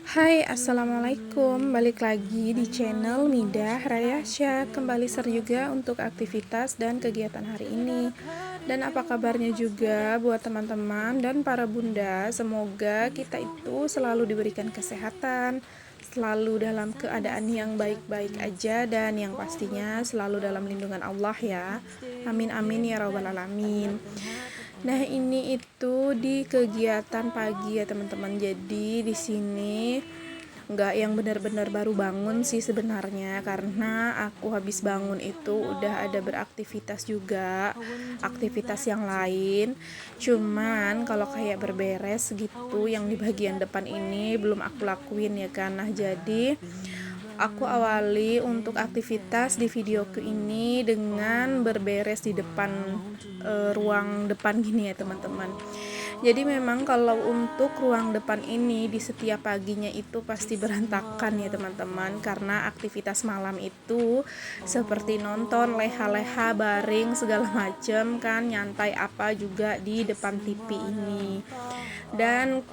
Hai, assalamualaikum. Balik lagi di channel Midah Rayasya. Kembali seru juga untuk aktivitas dan kegiatan hari ini. Dan apa kabarnya juga buat teman-teman dan para bunda. Semoga kita itu selalu diberikan kesehatan, selalu dalam keadaan yang baik-baik aja, dan yang pastinya selalu dalam lindungan Allah ya. Amin amin ya rabbal alamin. Nah, ini itu di kegiatan pagi ya teman-teman. Jadi di sini nggak yang benar-benar baru bangun sih sebenarnya, karena aku habis bangun itu udah ada beraktivitas juga, aktivitas yang lain. Cuman kalau kayak berberes gitu yang di bagian depan ini belum aku lakuin ya kan. Nah, jadi aku awali untuk aktivitas di videoku ini dengan berberes di depan ruang depan gini ya teman-teman. Jadi memang kalau untuk ruang depan ini di setiap paginya itu pasti berantakan ya teman-teman, karena aktivitas malam itu seperti nonton, leha-leha, baring segala macem kan, nyantai apa juga di depan TV ini. Dan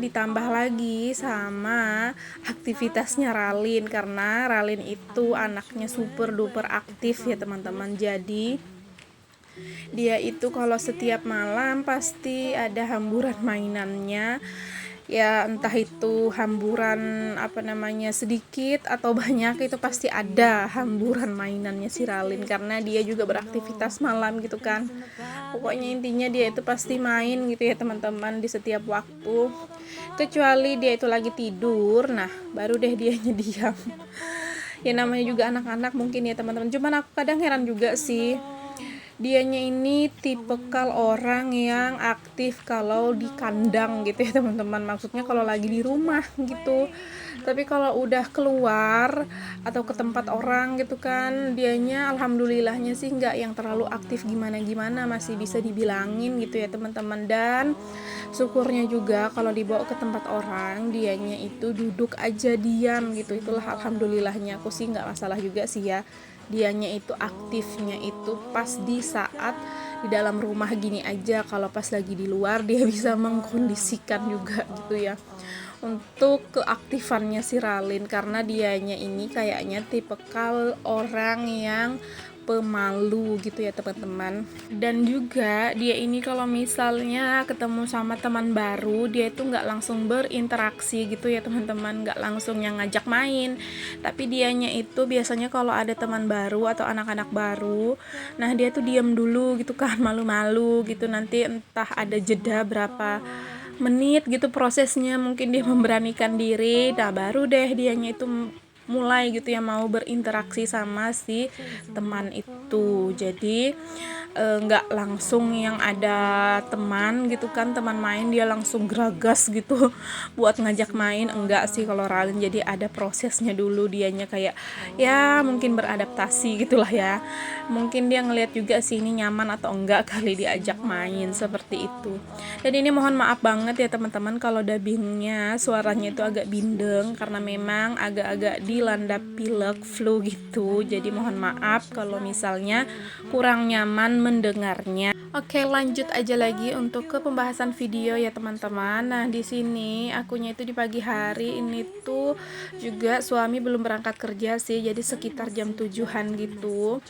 ditambah lagi sama aktivitasnya Ralin, karena Ralin itu anaknya super duper aktif ya teman-teman. Jadi dia itu kalau setiap malam pasti ada hamburan mainannya ya, entah itu hamburan sedikit atau banyak, itu pasti ada hamburan mainannya si Ralin, karena dia juga beraktivitas malam gitu kan. Pokoknya intinya dia itu pasti main gitu ya teman-teman di setiap waktu, kecuali dia itu lagi tidur, nah baru deh dianya diam. Ya namanya juga anak-anak mungkin ya teman-teman. Cuman aku kadang heran juga sih, dianya ini tipikal orang yang aktif kalau di kandang gitu ya teman-teman, maksudnya kalau lagi di rumah gitu. Tapi kalau udah keluar atau ke tempat orang gitu kan, dianya alhamdulillahnya sih nggak yang terlalu aktif gimana-gimana, masih bisa dibilangin gitu ya teman-teman. Dan syukurnya juga kalau dibawa ke tempat orang, dianya itu duduk aja diam gitu. Itulah alhamdulillahnya. Aku sih nggak masalah juga sih ya, dianya itu aktifnya itu pas di saat di dalam rumah gini aja. Kalau pas lagi di luar dia bisa mengkondisikan juga gitu ya untuk keaktifannya si Ralin, karena dianya ini kayaknya tipikal orang yang pemalu gitu ya teman-teman. Dan juga dia ini kalau misalnya ketemu sama teman baru, dia itu nggak langsung berinteraksi gitu ya teman-teman, nggak langsung yang ngajak main. Tapi dianya itu biasanya kalau ada teman baru atau anak-anak baru, nah dia tuh diam dulu gitu kan, malu-malu gitu. Nanti entah ada jeda berapa menit gitu prosesnya, mungkin dia memberanikan diri, nah baru deh dianya itu mulai gitu ya mau berinteraksi sama si teman itu. Jadi nggak langsung yang ada teman gitu kan, teman main dia langsung geragas gitu buat ngajak main, enggak sih kalau Ralin. Jadi ada prosesnya dulu, dianya kayak ya mungkin beradaptasi gitulah ya, mungkin dia ngelihat juga sih ini nyaman atau enggak kali diajak main, seperti itu. Dan ini mohon maaf banget ya teman-teman kalau dubbingnya suaranya itu agak bindeng, karena memang agak-agak dilanda pilek flu gitu. Jadi mohon maaf kalau misalnya kurang nyaman mendengarnya. Oke, lanjut aja lagi untuk ke pembahasan video ya teman-teman. Nah, di sini akunya itu di pagi hari ini tuh juga suami belum berangkat kerja sih, jadi sekitar jam 7-an gitu.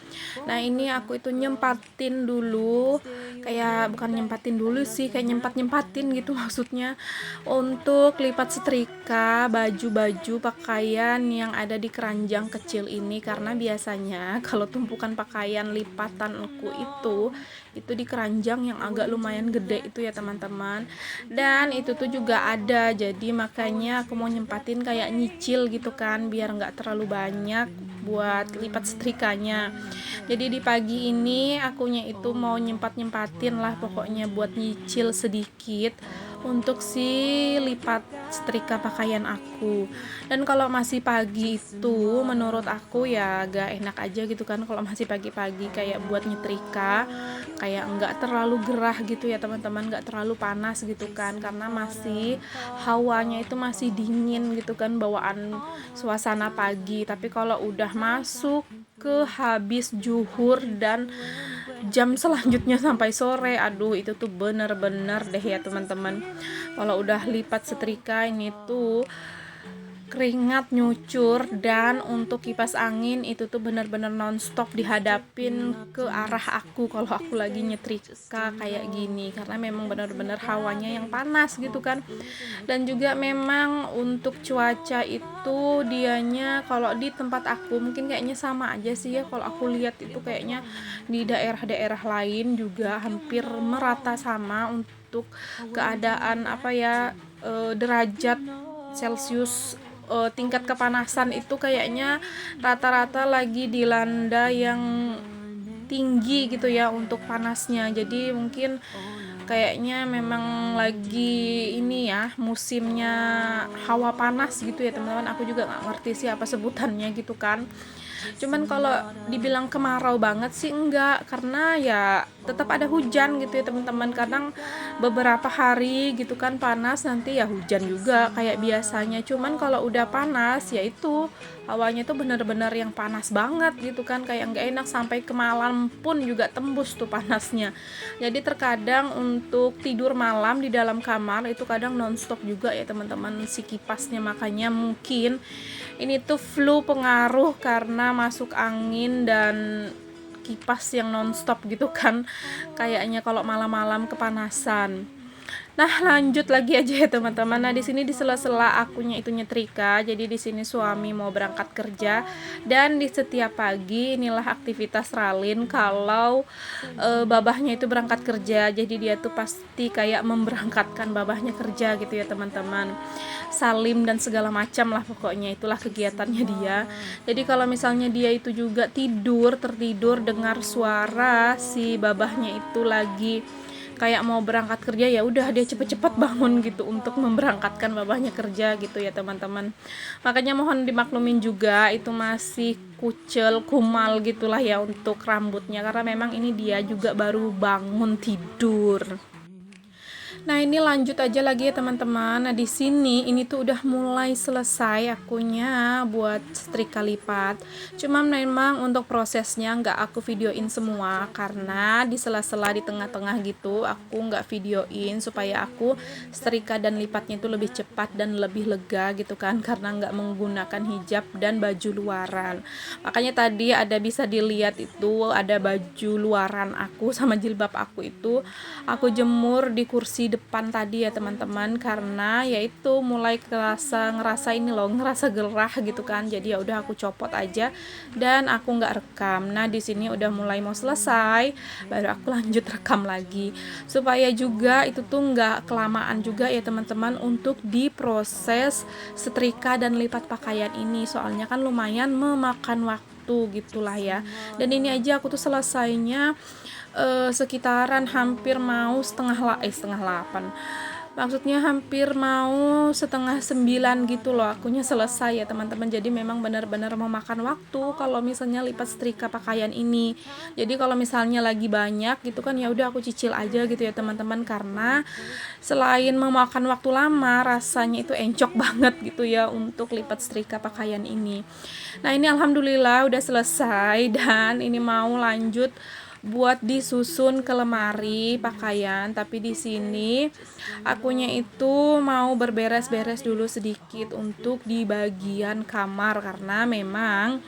Nah, ini aku itu nyempatin dulu, kayak bukan nyempatin dulu sih, kayak nyempat-nyempatin gitu maksudnya, untuk lipat setrika baju-baju pakaian yang ada di keranjang kecil ini, karena biasanya kalau tumpukan pakaian lipatanku itu di keranjang yang agak lumayan gede itu ya teman-teman. Dan itu tuh juga ada, jadi makanya aku mau nyempatin kayak nyicil gitu kan, biar nggak terlalu banyak buat lipat setrikanya. Jadi di pagi ini akunya itu mau nyempat-nyempatin lah pokoknya buat nyicil sedikit untuk si lipat setrika pakaian aku. Dan kalau masih pagi itu menurut aku ya agak enak aja gitu kan, kalau masih pagi-pagi kayak buat nyetrika, kayak nggak terlalu gerah gitu ya teman-teman, nggak terlalu panas gitu kan, karena masih hawanya itu masih dingin gitu kan, bawaan suasana pagi. Tapi kalau udah masuk ke habis zuhur dan jam selanjutnya sampai sore. Aduh, itu tuh bener-bener deh ya teman-teman, kalau udah lipat setrika ini tuh keringat nyucur. Dan untuk kipas angin itu tuh bener-bener nonstop dihadapin ke arah aku kalau aku lagi nyetrika kayak gini, karena memang bener-bener hawanya yang panas gitu kan. Dan juga memang untuk cuaca itu dianya kalau di tempat aku mungkin kayaknya sama aja sih ya, kalau aku lihat itu kayaknya di daerah-daerah lain juga hampir merata sama untuk keadaan apa ya, derajat Celcius, tingkat kepanasan itu kayaknya rata-rata lagi dilanda yang tinggi gitu ya untuk panasnya. Jadi mungkin kayaknya memang lagi ini ya musimnya hawa panas gitu ya teman-teman. Aku juga nggak ngerti sih apa sebutannya gitu kan. Cuman kalau dibilang kemarau banget sih enggak, karena ya tetap ada hujan gitu ya teman-teman. Kadang beberapa hari gitu kan panas, nanti ya hujan juga kayak biasanya. Cuman kalau udah panas ya itu hawanya tuh bener-bener yang panas banget gitu kan, kayak nggak enak, sampai ke malam pun juga tembus tuh panasnya. Jadi terkadang untuk tidur malam di dalam kamar itu kadang nonstop juga ya teman-teman si kipasnya. Makanya mungkin ini tuh flu pengaruh karena masuk angin dan kipas yang nonstop gitu kan, kayaknya kalau malam-malam kepanasan. Nah, lanjut lagi aja ya teman-teman. Nah, di sini di sela-sela akunya itu nyetrika. Jadi di sini suami mau berangkat kerja, dan di setiap pagi inilah aktivitas Ralin kalau babahnya itu berangkat kerja. Jadi dia tuh pasti kayak memberangkatkan babahnya kerja gitu ya teman-teman. Salim dan segala macam lah pokoknya, itulah kegiatannya dia. Jadi kalau misalnya dia itu juga tertidur dengar suara si babahnya itu lagi kayak mau berangkat kerja, ya udah dia cepet-cepet bangun gitu untuk memberangkatkan babahnya kerja gitu ya teman-teman. Makanya mohon dimaklumin juga itu masih kucel kumal gitulah ya untuk rambutnya, karena memang ini dia juga baru bangun tidur. Nah, ini lanjut aja lagi ya teman-teman. Nah, di sini ini tuh udah mulai selesai akunya buat setrika lipat. Cuman memang untuk prosesnya nggak aku videoin semua, karena di sela-sela di tengah-tengah gitu aku nggak videoin supaya aku setrika dan lipatnya itu lebih cepat dan lebih lega gitu kan, karena nggak menggunakan hijab dan baju luaran. Makanya tadi ada bisa dilihat itu ada baju luaran aku sama jilbab aku itu aku jemur di kursi depan tadi ya teman-teman, karena yaitu mulai ngerasa ini loh, ngerasa gerah gitu kan. Jadi ya udah aku copot aja dan aku nggak rekam. Nah, di sini udah mulai mau selesai, baru aku lanjut rekam lagi supaya juga itu tuh nggak kelamaan juga ya teman-teman untuk diproses setrika dan lipat pakaian ini, soalnya kan lumayan memakan waktu gitulah ya. Dan ini aja aku tuh selesainya sekitaran hampir mau setengah 8, maksudnya hampir mau setengah 9 gitu loh akunya selesai ya teman-teman. Jadi memang benar-benar memakan waktu kalau misalnya lipat setrika pakaian ini. Jadi kalau misalnya lagi banyak gitu kan ya udah aku cicil aja gitu ya teman-teman, karena selain memakan waktu lama rasanya itu encok banget gitu ya untuk lipat setrika pakaian ini. Nah, ini alhamdulillah udah selesai, dan ini mau lanjut buat disusun ke lemari pakaian. Tapi di sini akunya itu mau berberes-beres dulu sedikit untuk di bagian kamar, karena memang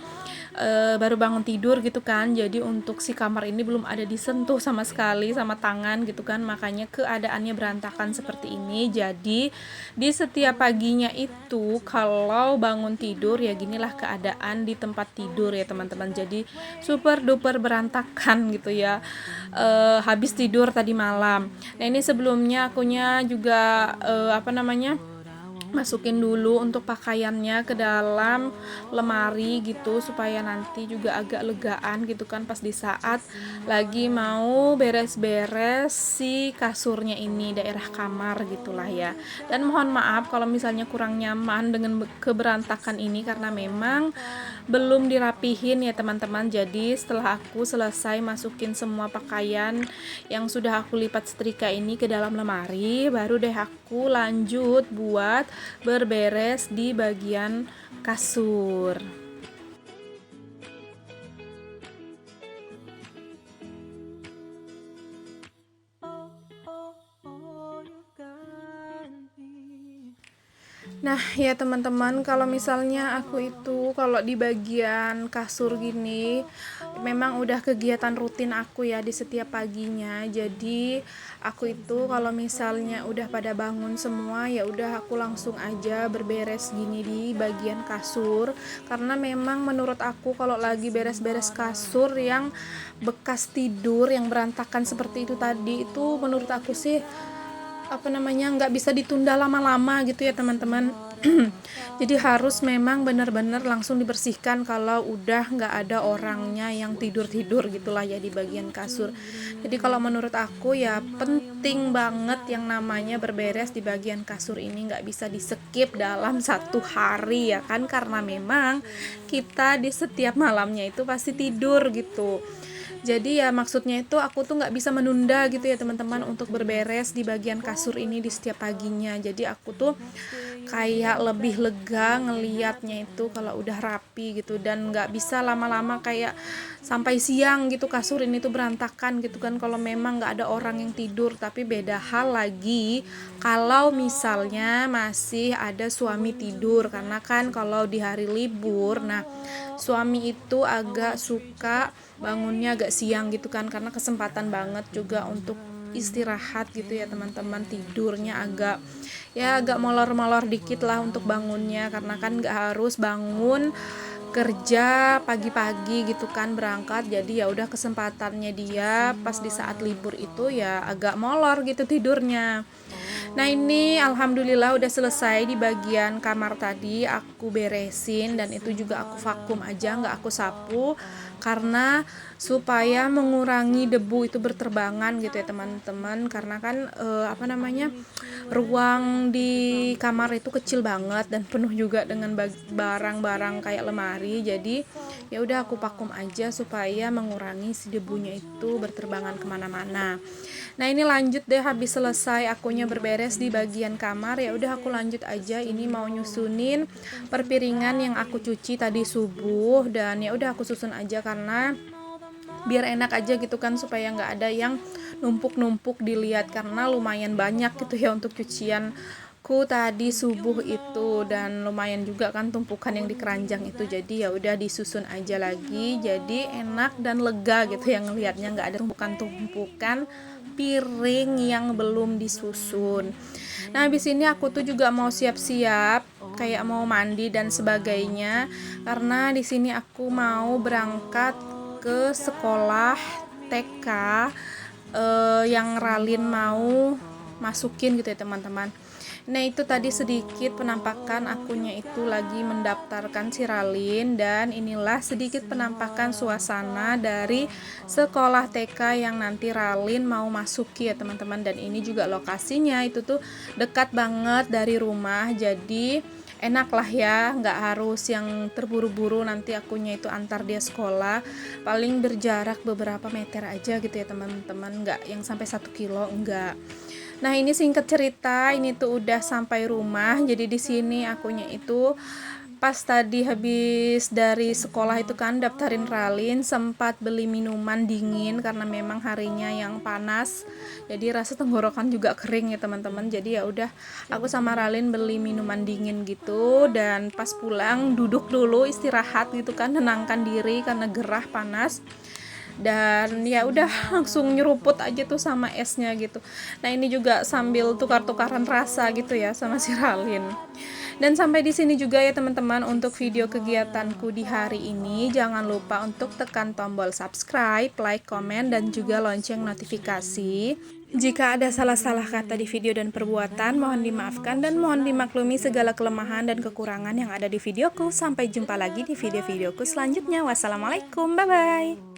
baru bangun tidur gitu kan. Jadi untuk si kamar ini belum ada disentuh sama sekali sama tangan gitu kan, makanya keadaannya berantakan seperti ini. Jadi di setiap paginya itu kalau bangun tidur ya ginilah keadaan di tempat tidur ya teman-teman. Jadi super duper berantakan gitu ya, habis tidur tadi malam. Nah, ini sebelumnya akunya juga masukin dulu untuk pakaiannya ke dalam lemari gitu, supaya nanti juga agak legaan gitu kan pas di saat lagi mau beres-beres si kasurnya ini, daerah kamar gitulah ya. Dan mohon maaf kalau misalnya kurang nyaman dengan keberantakan ini, karena memang belum dirapihin ya teman-teman. Jadi setelah aku selesai masukin semua pakaian yang sudah aku lipat setrika ini ke dalam lemari, baru deh aku lanjut buat berberes di bagian kasur. Nah, ya teman-teman, kalau misalnya aku itu kalau di bagian kasur gini, memang udah kegiatan rutin aku ya di setiap paginya. Jadi, aku itu kalau misalnya udah pada bangun semua, ya udah aku langsung aja berberes gini di bagian kasur. Karena memang menurut aku kalau lagi beres-beres kasur yang bekas tidur yang berantakan seperti itu tadi, itu menurut aku sih nggak bisa ditunda lama-lama gitu ya teman-teman. Jadi harus memang benar-benar langsung dibersihkan kalau udah nggak ada orangnya yang tidur-tidur gitulah ya di bagian kasur. Jadi kalau menurut aku ya penting banget yang namanya berberes di bagian kasur ini, nggak bisa di skip dalam satu hari ya kan, karena memang kita di setiap malamnya itu pasti tidur gitu. Jadi ya maksudnya itu aku tuh nggak bisa menunda gitu ya teman-teman untuk berberes di bagian kasur ini di setiap paginya. Jadi aku tuh kayak lebih lega ngelihatnya itu kalau udah rapi gitu, dan nggak bisa lama-lama kayak sampai siang gitu kasur ini tuh berantakan gitu kan kalau memang nggak ada orang yang tidur. Tapi beda hal lagi kalau misalnya masih ada suami tidur, karena kan kalau di hari libur, nah suami itu agak suka bangunnya agak siang gitu kan, karena kesempatan banget juga untuk istirahat gitu ya teman-teman, tidurnya agak molor-molor dikit lah untuk bangunnya, karena kan nggak harus bangun kerja pagi-pagi gitu kan berangkat. Jadi ya udah kesempatannya dia pas di saat libur itu ya agak molor gitu tidurnya. Nah ini alhamdulillah udah selesai di bagian kamar tadi aku beresin, dan itu juga aku vakum aja, nggak aku sapu, karena supaya mengurangi debu itu berterbangan gitu ya teman-teman. Karena kan ruang di kamar itu kecil banget dan penuh juga dengan barang-barang kayak lemari. Jadi ya udah aku vakum aja supaya mengurangi si debunya itu berterbangan kemana-mana. Nah ini lanjut deh, habis selesai akunya berberes di bagian kamar, ya udah aku lanjut aja ini mau nyusunin perpiringan yang aku cuci tadi subuh. Dan ya udah aku susun aja karena biar enak aja gitu kan, supaya nggak ada yang numpuk-numpuk dilihat, karena lumayan banyak gitu ya untuk cucianku tadi subuh itu, dan lumayan juga kan tumpukan yang di keranjang itu. Jadi ya udah disusun aja lagi, jadi enak dan lega gitu yang ngelihatnya, nggak ada tumpukan-tumpukan piring yang belum disusun. Nah habis ini aku tuh juga mau siap-siap kayak mau mandi dan sebagainya, karena di sini aku mau berangkat ke sekolah TK yang Ralin mau masukin gitu ya teman-teman. Nah itu tadi sedikit penampakan akunya itu lagi mendaftarkan si Ralin, dan inilah sedikit penampakan suasana dari sekolah TK yang nanti Ralin mau masuki ya teman-teman. Dan ini juga lokasinya itu tuh dekat banget dari rumah, jadi enak lah ya, nggak harus yang terburu-buru nanti akunya itu antar dia sekolah. Paling berjarak beberapa meter aja gitu ya teman-teman, nggak yang sampai 1 kilo, enggak. Nah ini singkat cerita, ini tuh udah sampai rumah. Jadi di sini akunya itu pas tadi habis dari sekolah itu kan daftarin Ralin, sempat beli minuman dingin karena memang harinya yang panas. Jadi rasa tenggorokan juga kering ya teman-teman. Jadi ya udah aku sama Ralin beli minuman dingin gitu, dan pas pulang duduk dulu istirahat gitu kan, nenangkan diri karena gerah panas. Dan ya udah langsung nyeruput aja tuh sama esnya gitu. Nah ini juga sambil tukar-tukaran rasa gitu ya sama si Ralin. Dan sampai di sini juga ya teman-teman untuk video kegiatanku di hari ini. Jangan lupa untuk tekan tombol subscribe, like, komen, dan juga lonceng notifikasi. Jika ada salah-salah kata di video dan perbuatan, mohon dimaafkan dan mohon dimaklumi segala kelemahan dan kekurangan yang ada di videoku. Sampai jumpa lagi di video-videoku selanjutnya. Wassalamualaikum, bye-bye.